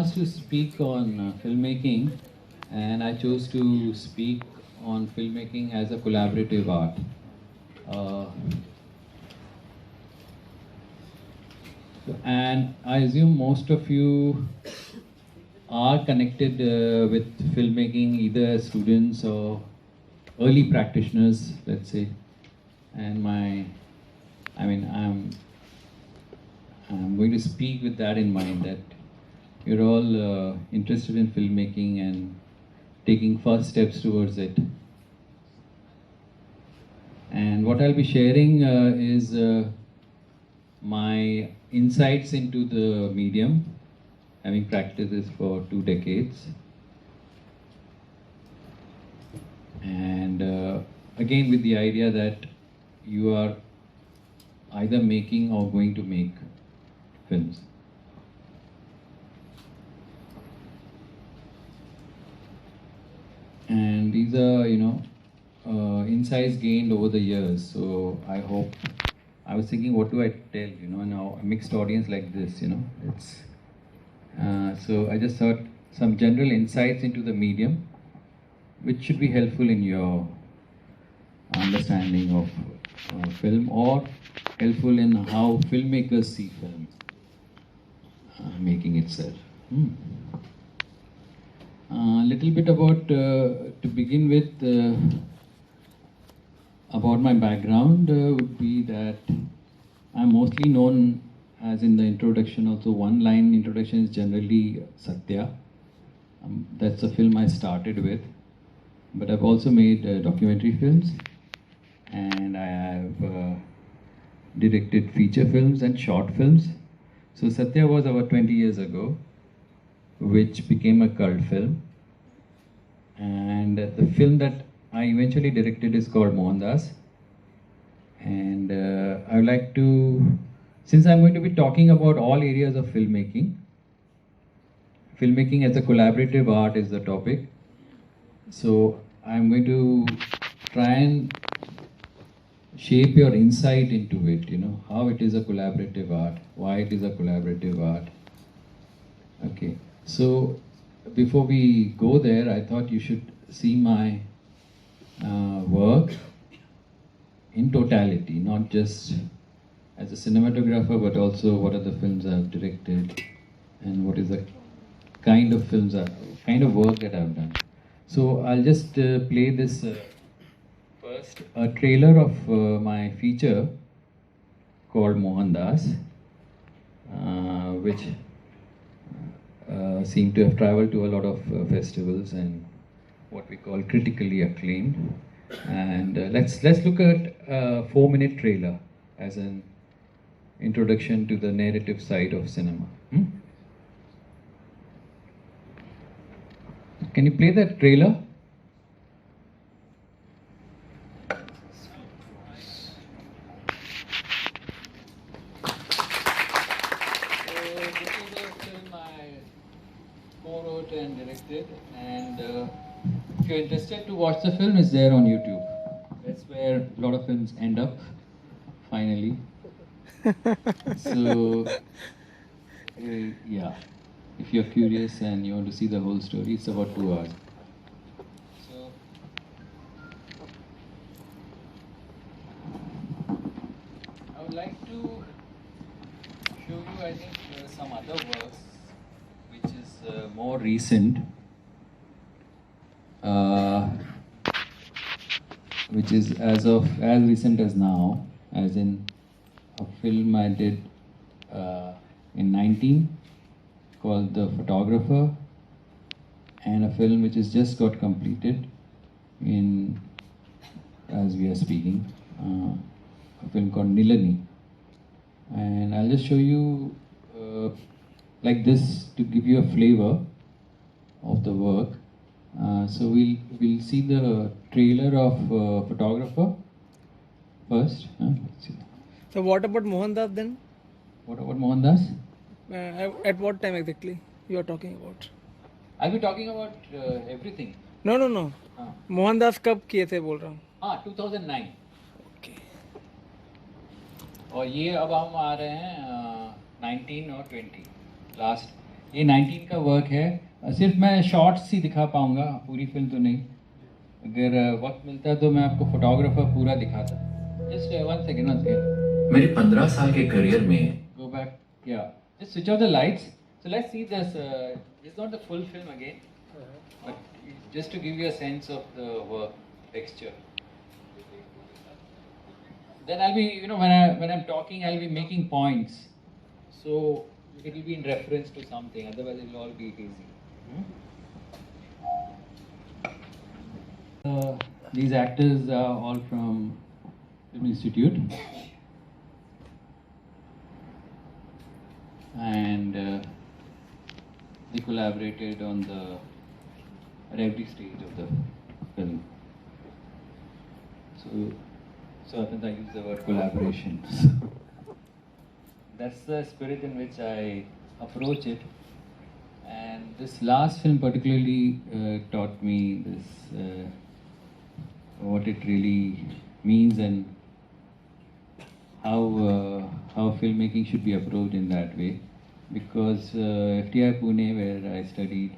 asked to speak on filmmaking, and I chose to speak on filmmaking as a collaborative art. Uh, and I assume most of you are connected with filmmaking, either as students or early practitioners, let's say. And I'm going to speak with that in mind, that you're all interested in filmmaking and taking first steps towards it. And what I'll be sharing is my insights into the medium, having practiced this for 2 decades. And again, with the idea that you are either making or going to make films. And these are, insights gained over the years. So I hope, I was thinking, what do I tell, now a mixed audience like this, it's, so I just thought some general insights into the medium, which should be helpful in your understanding of film, or helpful in how filmmakers see film making itself. A little bit about, to begin with, about my background would be that I'm mostly known as, in the introduction, also one line introduction is generally Satya. That's the film I started with. But I've also made documentary films, and I have directed feature films and short films. So Satya was about 20 years ago, which became a cult film. And the film that I eventually directed is called Mohandas. And I would like to, since I'm going to be talking about all areas of filmmaking as a collaborative art is the topic. So I'm going to try and shape your insight into it, how it is a collaborative art, why it is a collaborative art. Okay, so before we go there, I thought you should see my work in totality, not just as a cinematographer, but also what are the films I've directed and what is the kind of films, kind of work that I've done. So I'll just play this first, a trailer of my feature called Mohandas, which seem to have traveled to a lot of festivals and what we call critically acclaimed. And let's look at a 4-minute trailer as an introduction to the narrative side of cinema. Can you play that trailer? This is a film I co-wrote and directed, and if you're interested to watch the film, it's there on YouTube. That's where a lot of films end up, finally. So, yeah, if you're curious and you want to see the whole story, it's about 2 hours. So, I would like to show you, I think, some other works, which is more recent, which is as recent as now, as in a film I did in 19 called The Photographer, and a film which has just got completed in, as we are speaking, a film called Nilani. And I'll just show you like this to give you a flavor of the work. So we'll see the trailer of Photographer first. Let's see. So what about Mohandas then? What about Mohandas? At what time exactly you are talking about? I'll be talking about everything. No. हाँ मोहनदास कब किए थे बोल रहा हूँ. हाँ 2009. Okay. और ये अब हम आ रहे हैं 19 और 20 लास्ट. ये 19 का वर्क है। सिर्फ मैं शॉर्ट्स ही दिखा पाऊंगा, पूरी फिल्म तो नहीं। अगर वक्त मिलता तो मैं आपको फोटोग्राफर पूरा दिखाता। Just 1 second, 1 second. मेरे 15 साल के करियर में गो बैक, या just switch off the lights. So let's see this, it's not the full film again, but just to give you a sense of the work texture. Then I'll be, when I'm talking, I'll be making points. So it will be in reference to something. Otherwise, it will all be hazy. These actors are all from Film Institute, and they collaborated on at every stage of the film. So I use the word collaboration. That's the spirit in which I approach it. And this last film particularly taught me this, what it really means, and how filmmaking should be approached in that way. Because FTI Pune, where I studied,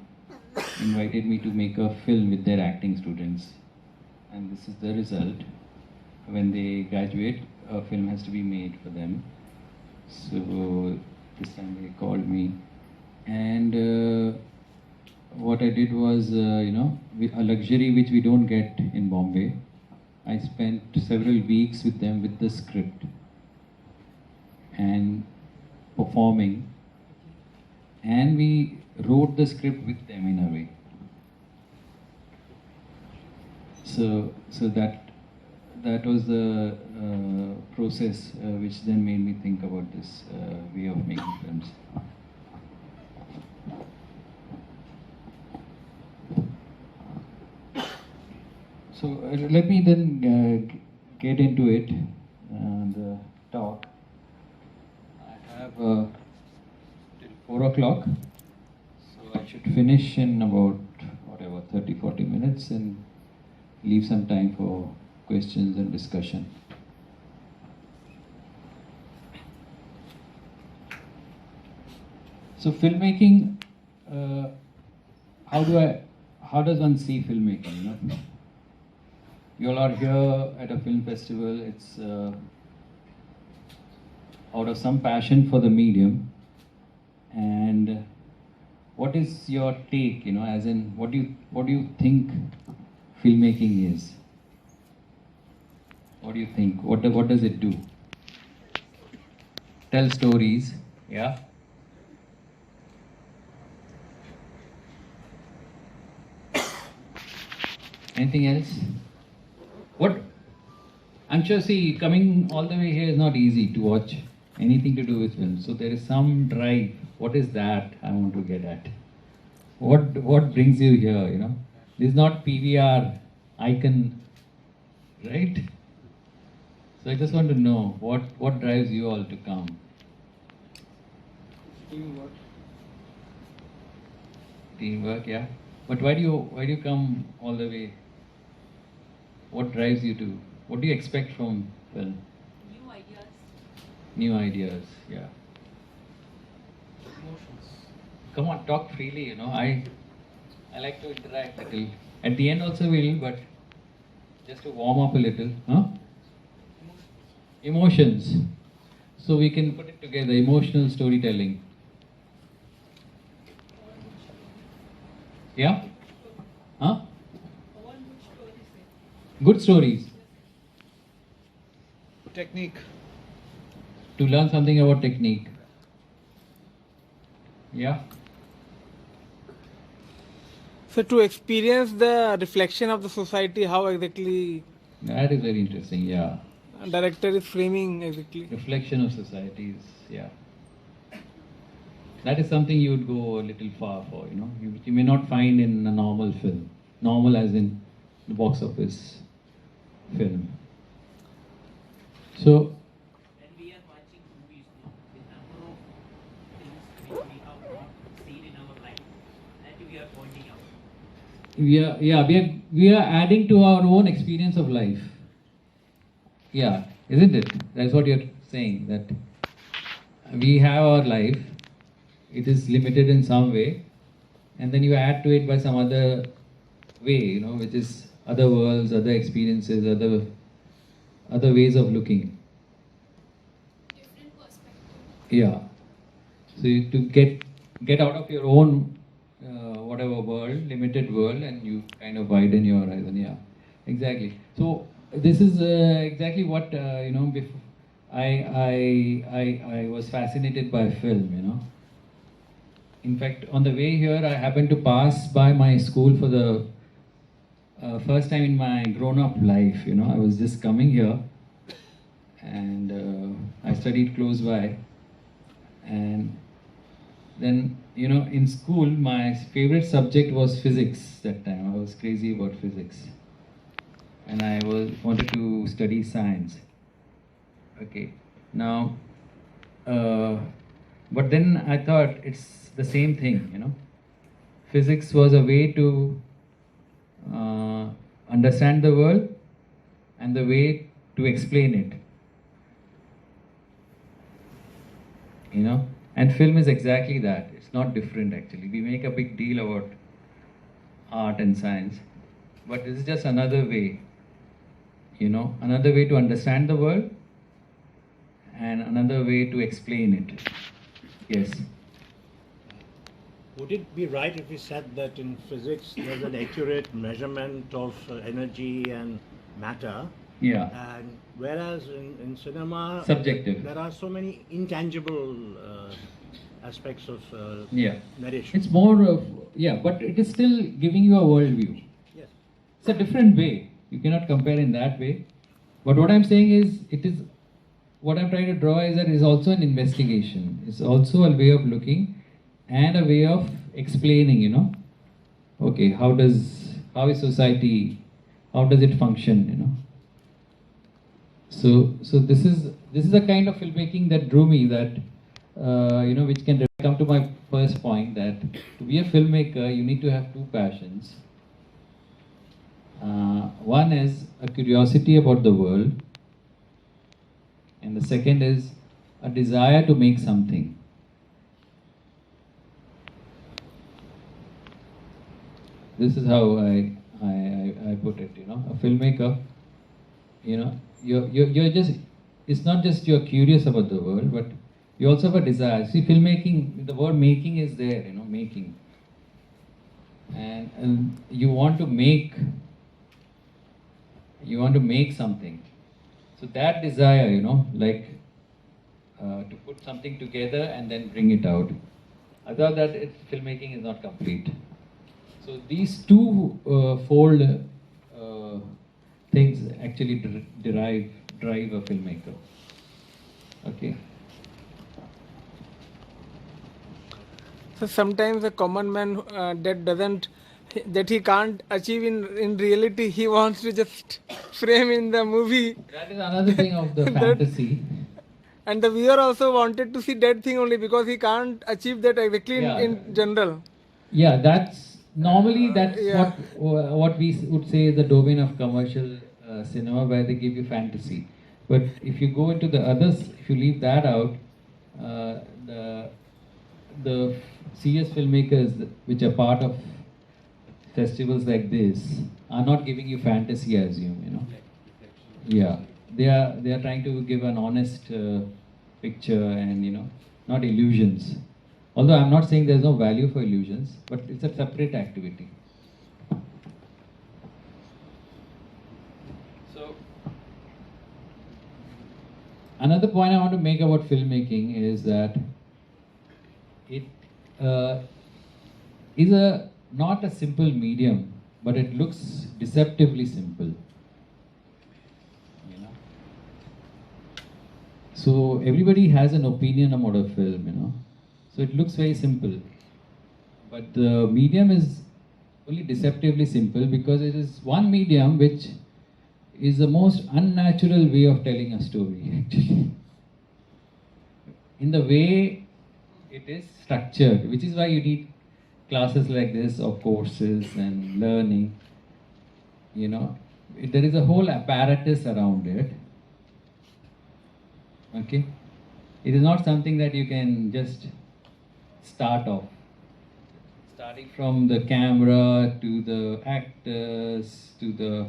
invited me to make a film with their acting students, and this is the result. When they graduate, a film has to be made for them. So this time they called me, and what I did was, a luxury which we don't get in Bombay. I spent several weeks with them with the script and performing, and we wrote the script with them in a way. So that was the process which then made me think about this way of making films. So let me then get into it, the talk. I have till 4 o'clock, so I should finish in about 30-40 minutes and leave some time for questions and discussion. So filmmaking, how does one see filmmaking? You all are here at a film festival. It's out of some passion for the medium. And what is your take? As in, what do you think filmmaking is? What do you think? What does it do? Tell stories, yeah? Anything else? What? I'm sure, see, coming all the way here is not easy to watch anything to do with film. So there is some drive. What is that I want to get at? What brings you here, This is not PVR icon, right? So I just want to know what drives you all to come. Teamwork, yeah. But why do you come all the way? What drives you to? What do you expect from film? New ideas. New ideas, yeah. Emotions. Come on, talk freely. I like to interact a little. At the end also will, but just to warm up a little, huh? Emotions. So we can put it together, emotional storytelling. Yeah? Huh? Good stories. Technique. To learn something about technique. Yeah? So to experience the reflection of the society, how exactly That is very interesting, yeah. director is framing exactly. Reflection of societies, yeah. That is something you would go a little far for, You may not find in a normal film. Normal as in the box office film. So, When we are watching movies now, the number of things which we have not seen in our life, that we are pointing out. we are adding to our own experience of life. Yeah, isn't it? That's what you're saying, that we have our life, it is limited in some way, and then you add to it by some other way, you know, which is other worlds, other experiences, other ways of looking. Different perspective. Yeah. So to get out of your own whatever world, limited world, and you kind of widen your horizon. Yeah, exactly. So this is exactly what you know. Before I was fascinated by film. You know. In fact, on the way here, I happened to pass by my school for the first time in my grown-up life. You know, I was just coming here, and I studied close by, and then, you know, in school, my favorite subject was physics that time. I was crazy about physics. And I wanted to study science. Okay. Now, but then I thought it's the same thing, you know. Physics was a way to understand the world and the way to explain it. You know, and film is exactly that. It's not different actually. We make a big deal about art and science, but it's just another way, you know, another way to understand the world and another way to explain it. Yes. Would it be right if we said that in physics there's an accurate measurement of energy and matter, Yeah. and whereas in cinema Subjective. there are so many intangible aspects of Yeah. narration? It's more of, yeah, but it is still giving you a worldview. Yes. It's a different way. You cannot compare in that way. But what I'm saying is, what I'm trying to draw is that it is also an investigation. It's also a way of looking and a way of explaining, you know. Okay, how is society, how does it function, you know. So this is the kind of filmmaking that drew me, that, you know, which can come to my first point, that to be a filmmaker, you need to have two passions. One is a curiosity about the world, and the second is a desire to make something. This is how I put it, you know. A filmmaker, you know, you're just, it's not just you're curious about the world, but you also have a desire. See, filmmaking, the word making is there, you know, making. And you want to make something. So that desire, you know, like to put something together and then bring it out. I thought that filmmaking is not complete. So these two fold things actually drive a filmmaker. Okay. So sometimes a common man that he can't achieve in reality, he wants to just frame in the movie. That is another thing of the That- fantasy. And the viewer also wanted to see that thing only because he can't achieve that exactly Yeah. in general. Yeah, that's Yeah. what we would say is the domain of commercial cinema, where they give you fantasy. But if you go into the others, if you leave that out, the serious filmmakers which are part of festivals like this are not giving you fantasy, I assume, you know. Yeah, they are trying to give an honest picture, and, you know, not illusions. Although I'm not saying there's no value for illusions, but it's a separate activity. So, another point I want to make about filmmaking is that it is not a simple medium, but it looks deceptively simple. You know. So everybody has an opinion about a film, you know. So it looks very simple, but the medium is only deceptively simple because it is one medium which is the most unnatural way of telling a story, actually. In the way it is structured, which is why you need classes like this or courses and learning. You know, there is a whole apparatus around it. Okay? It is not something that you can just start off. Starting from the camera to the actors to the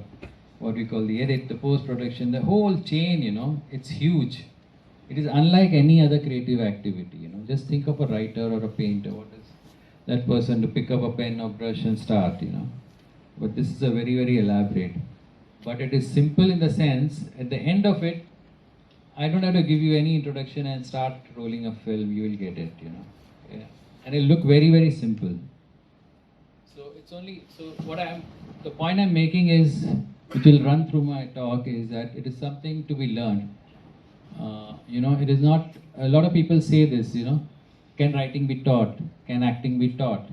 what we call the edit, the post production, the whole chain, you know, it's huge. It is unlike any other creative activity, you know. Just think of a writer or a painter. What is that person to pick up a pen or brush and start, you know? But this is a very, very elaborate. But it is simple in the sense, at the end of it, I don't have to give you any introduction and start rolling a film, you will get it, you know. Yeah. And it'll look very, very simple. So it's only, the point I'm making is, which will run through my talk, is that it is something to be learned. You know, it is not, a lot of people say this, you know, can writing be taught? Can acting be taught?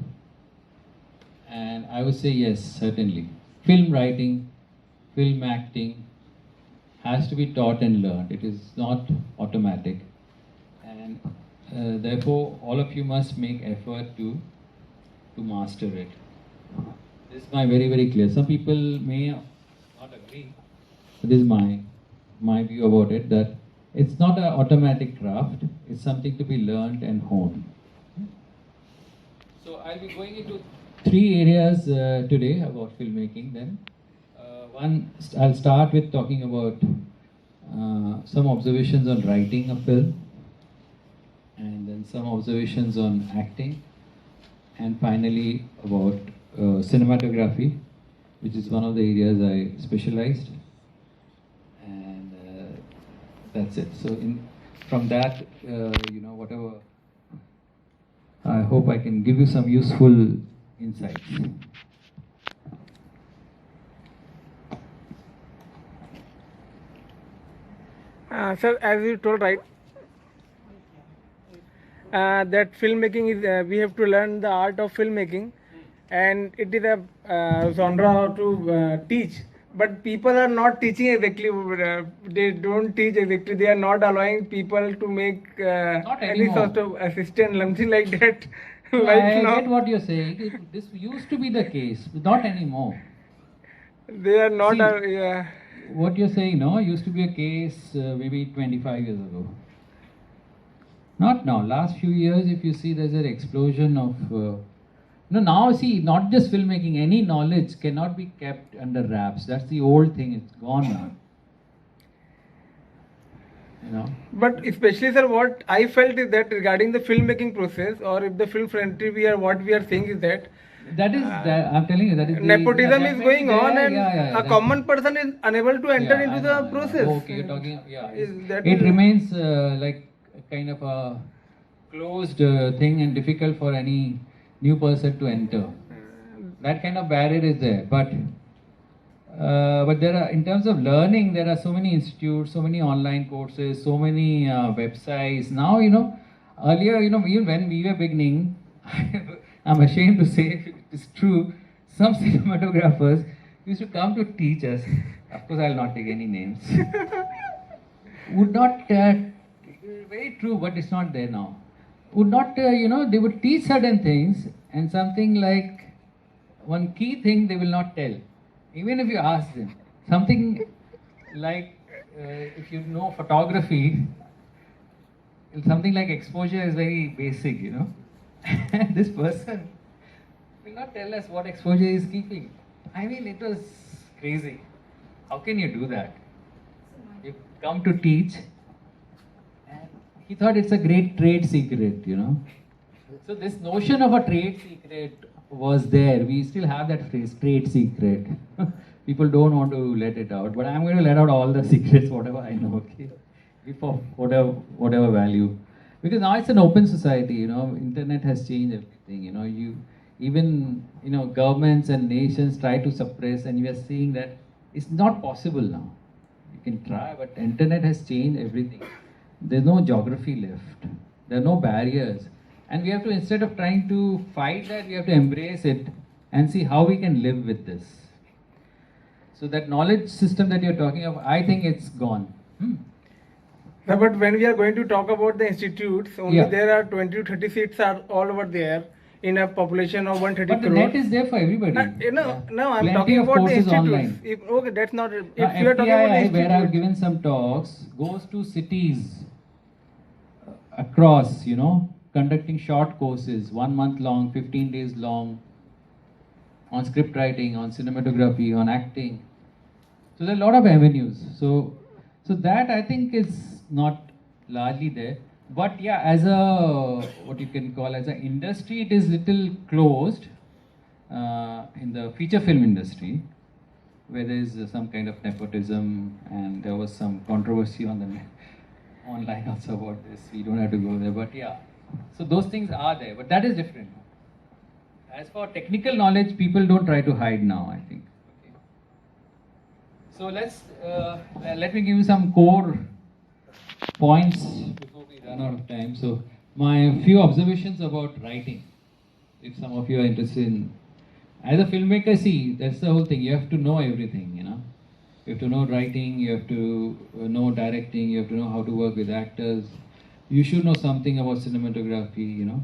And I would say yes, certainly. Film writing, film acting has to be taught and learned. It is not automatic. And therefore, all of you must make effort to master it. This is my very, very clear. Some people may not agree. But this is my view about it, that it's not an automatic craft. It's something to be learned and honed. So I'll be going into 3 areas today about filmmaking. Then I'll start with talking about some observations on writing a film, and then some observations on acting, and finally about cinematography, which is one of the areas I specialized. And that's it. So from that, you know, whatever, I hope I can give you some useful insights. Sir, as you told, right, that filmmaking is, we have to learn the art of filmmaking, and it is a genre to teach. But people are not teaching exactly, they don't teach exactly, they are not allowing people to make any anymore. sort of assistant, something like that. I now, get what you're saying. This used to be the case, but not anymore. they are not, See, what you're saying, no, used to be a case maybe 25 years ago. Not now. Last few years, if you see, there's an explosion of. Now see, not just filmmaking, any knowledge cannot be kept under wraps. That's the old thing. It's gone now. You know. But especially, sir, what I felt is that regarding the filmmaking process, or if the film friendly, what we are saying is that That is, I'm telling you, that is nepotism is going on, and a that- common person is unable to enter Yeah, into I the know, I know. process. Okay, you're talking. Yeah, Is that it remains like a kind of a closed thing and difficult for any new person to enter. That kind of barrier is there, but there are, in terms of learning, there are so many institutes, so many online courses, so many websites. Now, you know, earlier, you know, even when we were beginning, I'm ashamed to say it's true, some cinematographers used to come to teach us. Of course, I'll not take any names. Would not, very true, but it's not there now. Would not, you know, they would teach certain things, and something like one key thing they will not tell. Even if you ask them, something like, if you know photography, something like exposure is very basic, you know. And this person will not tell us what exposure is keeping. I mean, it was crazy. How can you do that? You come to teach, and he thought it's a great trade secret, you know. So this notion of a trade secret was there. We still have that phrase, trade secret. People don't want to let it out, but I'm going to let out all the secrets, whatever I know, okay? For whatever value. Because now it's an open society, you know, internet has changed everything, you know, even governments and nations try to suppress, and we are seeing that it's not possible now. You can try, but internet has changed everything. There's no geography left. There are no barriers. And we have to, instead of trying to fight that, we have to embrace it and see how we can live with this. So that knowledge system that you're talking of, I think it's gone. No, but when we are going to talk about the institutes, only Yeah. there are 20 to 30 seats are all over there in a population of 130 But the crores. net is there for everybody. No, Yeah. no, I'm Plenty talking of about the courses institutes. online. Okay, that's not. If Now, you are talking about the FTII, where I've institutes, given some talks, goes to cities across, you know, conducting short courses, 1 month long, 15 days long, on script writing, on cinematography, on acting. So there are a lot of avenues. So that I think is not largely there. But yeah, as a what you can call as an industry, it is little closed in the feature film industry, where there is some kind of nepotism, and there was some controversy on the online also about this. We don't have to go there, but yeah. So those things are there, but that is different. As for technical knowledge, people don't try to hide now, I think. Okay. So let me give you some core points before we run out of time. So my few observations about writing, if some of you are interested in. As a filmmaker, see, that's the whole thing. You have to know everything, you know. You have to know writing, you have to know directing, you have to know how to work with actors. You should know something about cinematography, you know.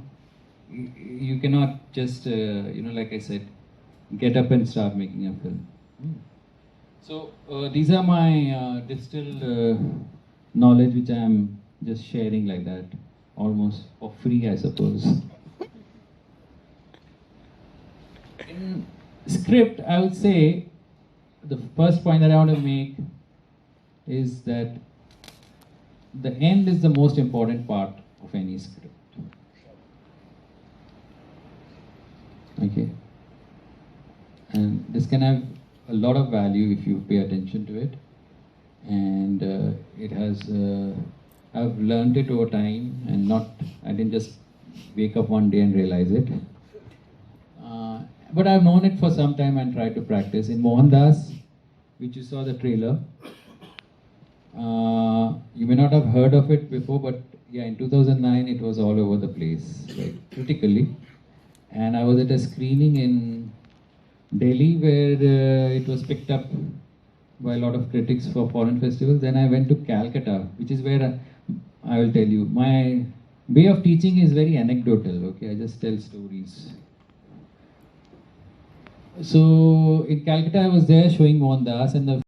You cannot just, like I said, get up and start making a film. So these are my distilled knowledge, which I am just sharing like that, almost for free, I suppose. In script, I would say the first point that I want to make is that the end is the most important part of any script. Okay. And this can have a lot of value if you pay attention to it. And it has, I've learned it over time, and I didn't just wake up one day and realize it. But I've known it for some time and tried to practice. In Mohandas, which you saw the trailer, you may not have heard of it before, but yeah, in 2009 it was all over the place, like critically. And I was at a screening in Delhi where it was picked up by a lot of critics for foreign festivals. Then I went to Calcutta, which is where I will tell you, my way of teaching is very anecdotal, okay? I just tell stories. So in Calcutta, I was there showing Mohandas, and the